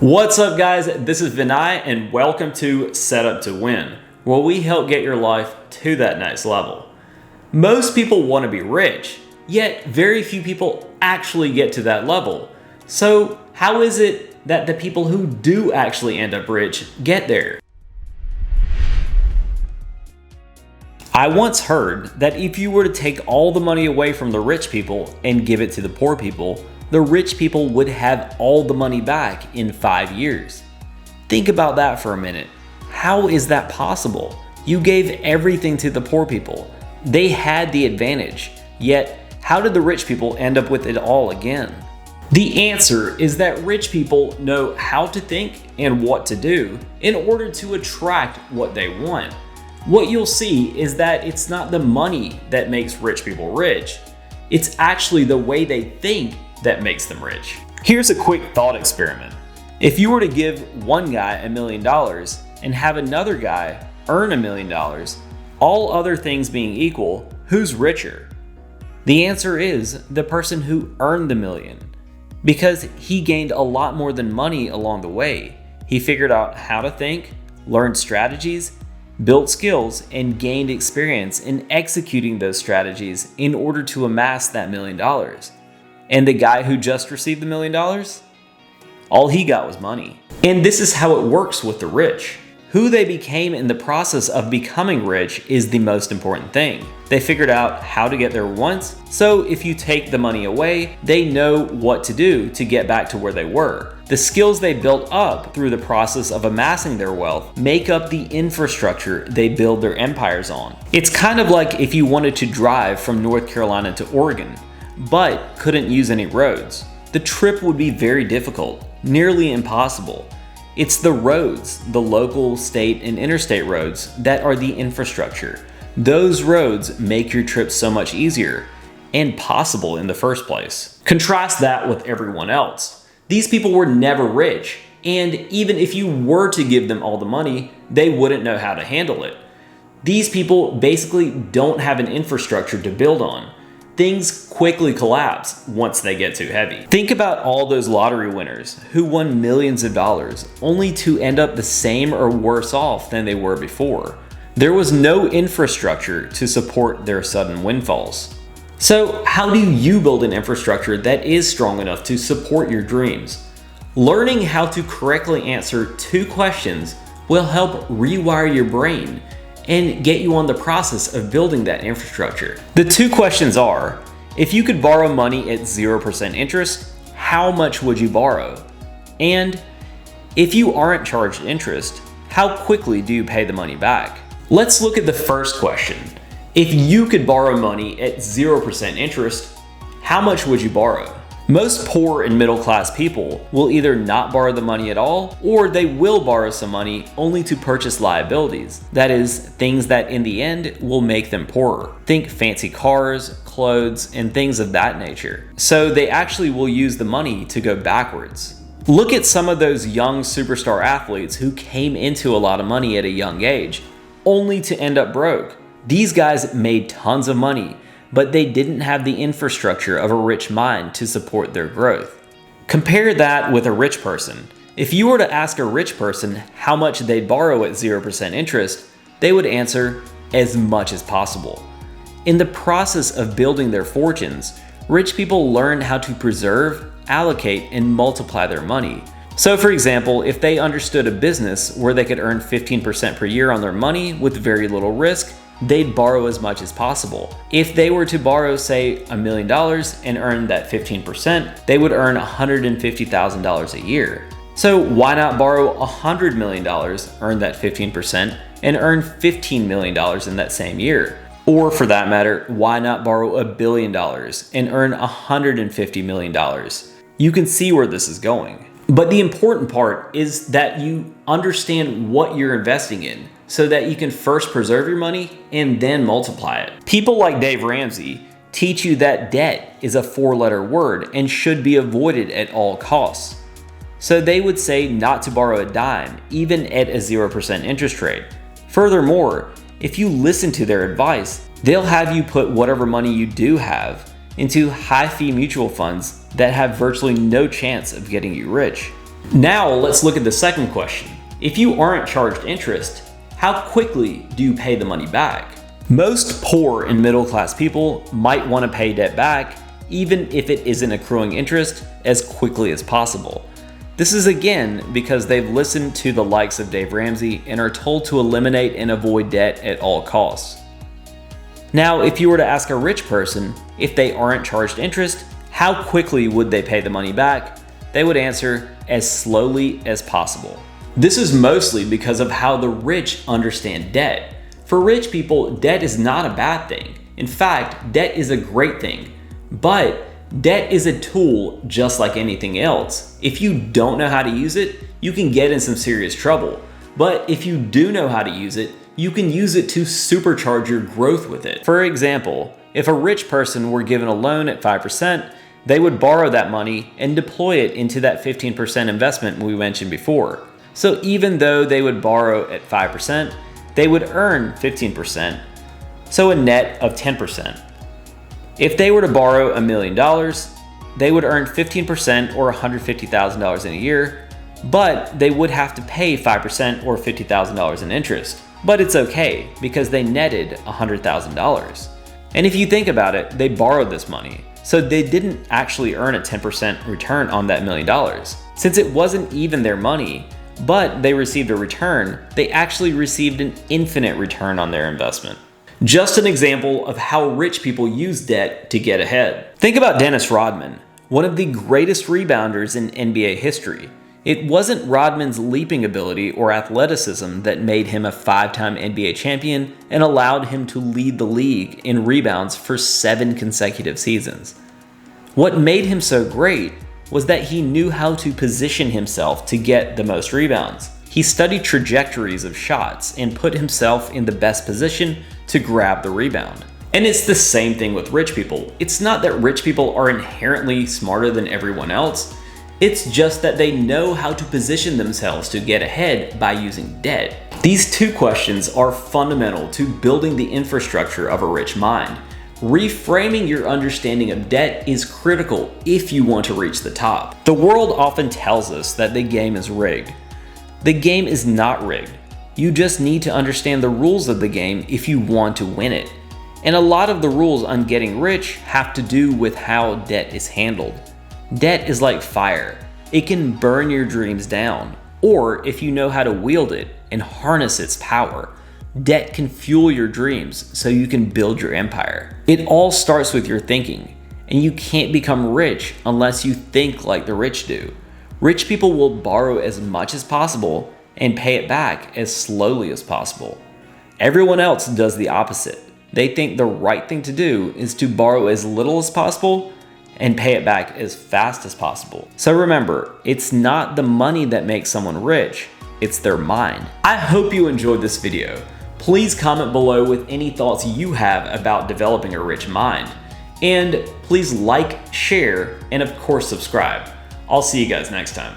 What's up, guys? This is Vinay and welcome to Set Up to Win, where we help get your life to that next level. Most people want to be rich, yet very few people actually get to that level. So how is it that the people who do actually end up rich get there? I once heard that if you were to take all the money away from the rich people and give it to the poor people, the rich people would have all the money back in 5 years. Think about that for a minute. How is that possible? You gave everything to the poor people. They had the advantage. Yet, how did the rich people end up with it all again? The answer is that rich people know how to think and what to do in order to attract what they want. What you'll see is that it's not the money that makes rich people rich. It's actually the way they think that makes them rich. Here's a quick thought experiment. If you were to give one guy $1 million and have another guy earn $1 million, all other things being equal, who's richer? The answer is the person who earned the million, because he gained a lot more than money along the way. He figured out how to think, learned strategies, built skills, and gained experience in executing those strategies in order to amass that $1 million. And the guy who just received the $1 million? All he got was money. And this is how it works with the rich. Who they became in the process of becoming rich is the most important thing. They figured out how to get there once, so if you take the money away, they know what to do to get back to where they were. The skills they built up through the process of amassing their wealth make up the infrastructure they build their empires on. It's kind of like if you wanted to drive from North Carolina to Oregon, but couldn't use any roads. The trip would be very difficult, nearly impossible. It's the roads, the local, state, and interstate roads, that are the infrastructure. Those roads make your trip so much easier and possible in the first place. Contrast that with everyone else. These people were never rich, and even if you were to give them all the money, they wouldn't know how to handle it. These people basically don't have an infrastructure to build on. Things quickly collapse once they get too heavy. Think about all those lottery winners who won millions of dollars only to end up the same or worse off than they were before. There was no infrastructure to support their sudden windfalls. So how do you build an infrastructure that is strong enough to support your dreams? Learning how to correctly answer 2 questions will help rewire your brain and get you on the process of building that infrastructure. The 2 questions are, if you could borrow money at 0% interest, how much would you borrow? And if you aren't charged interest, how quickly do you pay the money back? Let's look at the first question. If you could borrow money at 0% interest, how much would you borrow? Most poor and middle class people will either not borrow the money at all, or they will borrow some money only to purchase liabilities. That is, things that in the end will make them poorer. Think fancy cars, clothes, and things of that nature. So they actually will use the money to go backwards. Look at some of those young superstar athletes who came into a lot of money at a young age, only to end up broke. These guys made tons of money, but they didn't have the infrastructure of a rich mind to support their growth. Compare that with a rich person. If you were to ask a rich person how much they'd borrow at 0% interest, they would answer, as much as possible. In the process of building their fortunes, rich people learn how to preserve, allocate, and multiply their money. So for example, if they understood a business where they could earn 15% per year on their money with very little risk, they'd borrow as much as possible. If they were to borrow, say, $1 million and earn that 15%, they would earn $150,000 a year. So why not borrow $100 million, earn that 15%, and earn $15 million in that same year? Or for that matter, why not borrow $1 billion and earn $150 million? You can see where this is going. But the important part is that you understand what you're investing in, so that you can first preserve your money and then multiply it. People like Dave Ramsey teach you that debt is a 4-letter word and should be avoided at all costs. So they would say not to borrow a dime, even at a 0% interest rate. Furthermore, if you listen to their advice, they'll have you put whatever money you do have into high-fee mutual funds that have virtually no chance of getting you rich. Now let's look at the second question. If you aren't charged interest, how quickly do you pay the money back? Most poor and middle class people might want to pay debt back, even if it isn't accruing interest, as quickly as possible. This is again because they've listened to the likes of Dave Ramsey and are told to eliminate and avoid debt at all costs. Now, if you were to ask a rich person if they aren't charged interest, how quickly would they pay the money back? They would answer, as slowly as possible. This is mostly because of how the rich understand debt. For rich people, debt is not a bad thing. In fact, debt is a great thing. But debt is a tool just like anything else. If you don't know how to use it, you can get in some serious trouble. But if you do know how to use it, you can use it to supercharge your growth with it. For example, if a rich person were given a loan at 5%, they would borrow that money and deploy it into that 15% investment we mentioned before. So even though they would borrow at 5%, they would earn 15%, so a net of 10%. If they were to borrow $1 million, they would earn 15% or $150,000 in a year, but they would have to pay 5% or $50,000 in interest. But it's okay because they netted $100,000. And if you think about it, they borrowed this money, so they didn't actually earn a 10% return on that $1 million. Since it wasn't even their money, but they received a return, they actually received an infinite return on their investment. Just an example of how rich people use debt to get ahead. Think about Dennis Rodman, one of the greatest rebounders in NBA history. It wasn't Rodman's leaping ability or athleticism that made him a 5-time NBA champion and allowed him to lead the league in rebounds for 7 consecutive seasons. What made him so great was that he knew how to position himself to get the most rebounds. He studied trajectories of shots and put himself in the best position to grab the rebound. And it's the same thing with rich people. It's not that rich people are inherently smarter than everyone else. It's just that they know how to position themselves to get ahead by using debt. These two questions are fundamental to building the infrastructure of a rich mind. Reframing your understanding of debt is critical if you want to reach the top. The world often tells us that the game is rigged. The game is not rigged. You just need to understand the rules of the game if you want to win it. And a lot of the rules on getting rich have to do with how debt is handled. Debt is like fire. It can burn your dreams down, or if you know how to wield it and harness its power, debt can fuel your dreams so you can build your empire. It all starts with your thinking, and you can't become rich unless you think like the rich do. Rich people will borrow as much as possible and pay it back as slowly as possible. Everyone else does the opposite. They think the right thing to do is to borrow as little as possible and pay it back as fast as possible. So remember, it's not the money that makes someone rich, it's their mind. I hope you enjoyed this video. Please comment below with any thoughts you have about developing a rich mind. And please like, share, and of course subscribe. I'll see you guys next time.